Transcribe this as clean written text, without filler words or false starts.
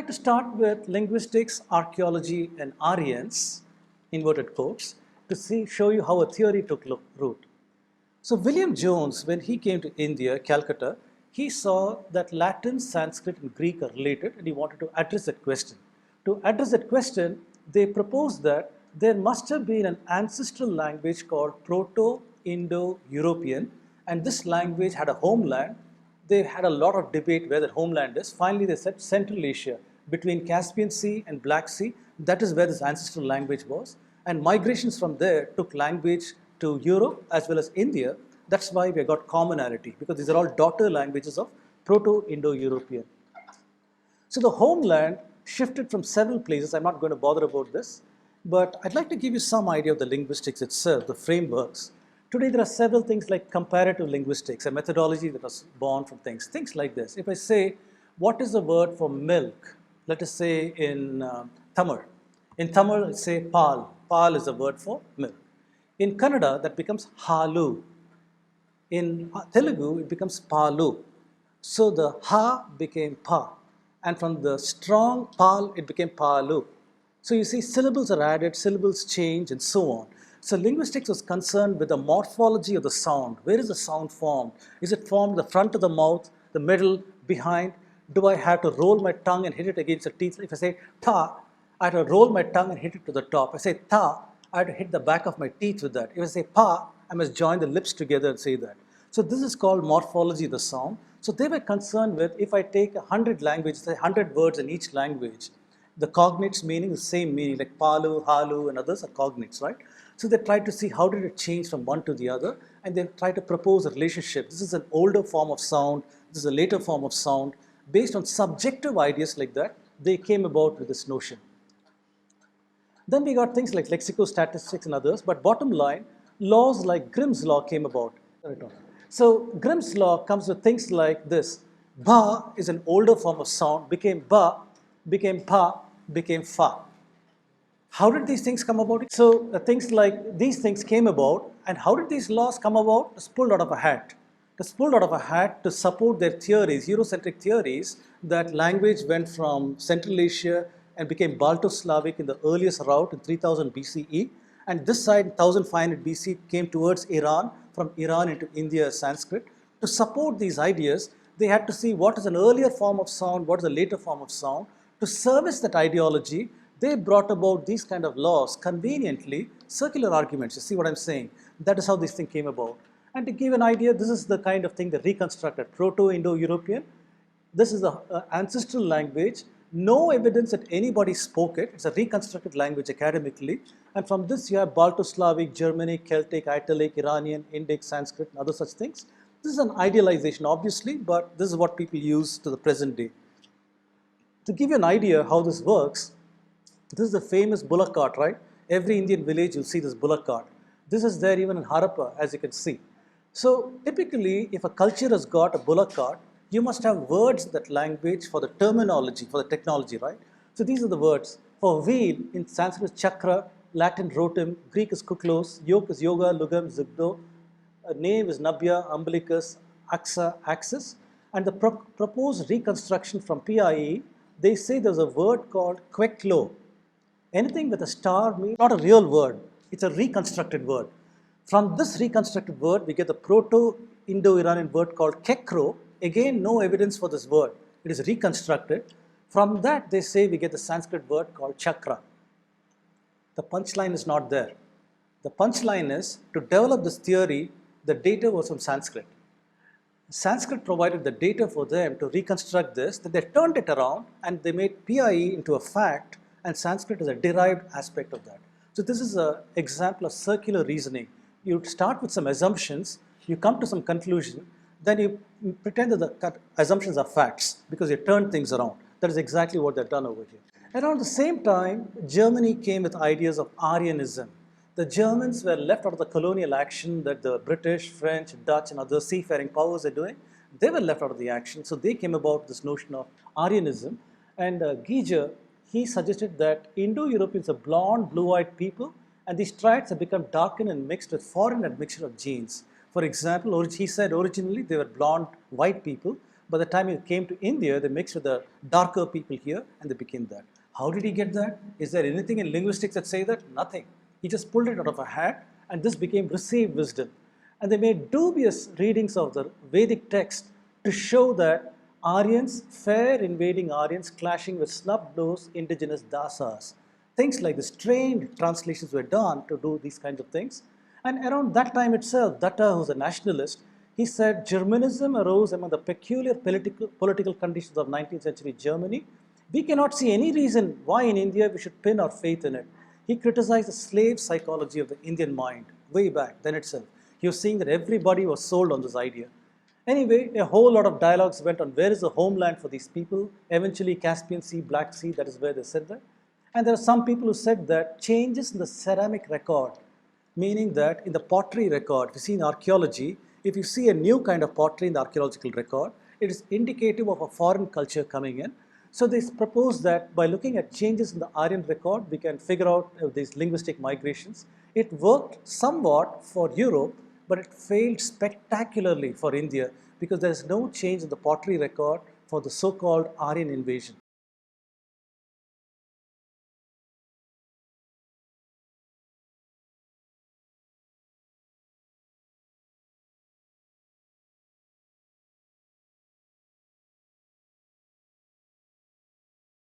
like to start with linguistics, archaeology, and Aryans, inverted quotes, to show you how a theory took root. So William Jones, when he came to India, Calcutta, he saw that Latin, Sanskrit, and Greek are related, and he wanted to address that question. To address that question, they proposed that there must have been an ancestral language called Proto-Indo-European, and this language had a homeland. They had a lot of debate where that homeland is. Finally, they said Central Asia, between Caspian Sea and Black Sea, that is where this ancestral language was. And migrations from there took language to Europe as well as India. That's why we got commonality, because these are all daughter languages of Proto-Indo-European. So the homeland shifted from several places. I'm not going to bother about this, but I'd like to give you some idea of the linguistics itself, the frameworks. Today there are several things like comparative linguistics, a methodology that was born from things like this. If I say, what is the word for milk? Let us say in Tamil. In Tamil, let's say pal. Pal is the word for milk. In Kannada, that becomes halu. In Telugu, it becomes palu. So the ha became pa. And from the strong pal, it became palu. So you see, syllables are added, syllables change, and so on. So linguistics was concerned with the morphology of the sound. Where is the sound formed? Is it formed the front of the mouth, the middle, behind? Do I have to roll my tongue and hit it against the teeth? If I say ta, I have to roll my tongue and hit it to the top. If I say ta, I have to hit the back of my teeth with that. If I say pa, I must join the lips together and say that. So this is called morphology of the sound. So they were concerned with, if I take 100 languages, say 100 words in each language, the cognates meaning the same meaning, like palu, halu, and others are cognates, right? So they tried to see how did it change from one to the other, and they tried to propose a relationship. This is an older form of sound, this is a later form of sound. Based on subjective ideas like that, they came about with this notion. Then we got things like lexicostatistics and others, but bottom line, laws like Grimm's law came about. So Grimm's law comes with things like this. Ba is an older form of sound, became ba, became pa, became fa. How did these things come about? So things like these things came about, and how did these laws come about? It was pulled out of a hat. It was pulled out of a hat to support their theories, Eurocentric theories, that language went from Central Asia and became Balto-Slavic in the earliest route in 3000 BCE, and this side, 1500 BC, came towards Iran, from Iran into India as Sanskrit. To support these ideas, they had to see what is an earlier form of sound, what is a later form of sound. To service that ideology, they brought about these kind of laws, conveniently, circular arguments. You see what I'm saying? That is how this thing came about. And to give an idea, this is the kind of thing they reconstructed, Proto-Indo-European. This is the ancestral language. No evidence that anybody spoke it. It's a reconstructed language academically. And from this you have Balto-Slavic, Germanic, Celtic, Italic, Iranian, Indic, Sanskrit, and other such things. This is an idealization, obviously, but this is what people use to the present day. To give you an idea how this works, this is the famous bullock cart, right? Every Indian village you'll see this bullock cart. This is there even in Harappa, as you can see. So typically, if a culture has got a bullock cart, you must have words in that language for the terminology, for the technology, right? So these are the words. For wheel, in Sanskrit is chakra, Latin rotum, Greek is kuklos, yoke is yoga, lugam, zugdo, nave is nabya, umbilicus, axa, axis. And the proposed reconstruction from PIE, they say there's a word called kweklo. Anything with a star means not a real word, it's a reconstructed word. From this reconstructed word, we get the Proto-Indo-Iranian word called kekro. Again, no evidence for this word. It is reconstructed. From that, they say we get the Sanskrit word called chakra. The punchline is not there. The punchline is, to develop this theory, the data was from Sanskrit. Sanskrit provided the data for them to reconstruct this, then they turned it around and they made PIE into a fact, and Sanskrit is a derived aspect of that. So this is an example of circular reasoning. You start with some assumptions, you come to some conclusion, then you pretend that the assumptions are facts because you turn things around. That is exactly what they've done over here. Around the same time, Germany came with ideas of Aryanism. The Germans were left out of the colonial action that the British, French, Dutch, and other seafaring powers are doing. They were left out of the action, so they came about this notion of Aryanism. And Geiger, he suggested that Indo-Europeans are blonde, blue-eyed people, and these tribes have become darkened and mixed with foreign admixture of genes. For example, he said originally they were blonde, white people, By the time he came to India, they mixed with the darker people here and they became that. How did he get that? Is there anything in linguistics that say that? Nothing. He just pulled it out of a hat and this became received wisdom. And they made dubious readings of the Vedic text to show that Aryans, fair invading Aryans clashing with snub-nosed indigenous dasas. Things like this, trained translations were done to do these kinds of things. And around that time itself, Datta, who's a nationalist, he said Germanism arose among the peculiar political conditions of 19th century Germany. We cannot see any reason why in India we should pin our faith in it. He criticized the slave psychology of the Indian mind way back then itself. He was saying that everybody was sold on this idea. Anyway, a whole lot of dialogues went on where is the homeland for these people. Eventually, Caspian Sea, Black Sea, that is where they said that. And there are some people who said that changes in the ceramic record, meaning that in the pottery record, if you see in archaeology, if you see a new kind of pottery in the archaeological record, it is indicative of a foreign culture coming in. So they proposed that by looking at changes in the Aryan record, we can figure out these linguistic migrations. It worked somewhat for Europe, but it failed spectacularly for India because there is no change in the pottery record for the so-called Aryan invasion.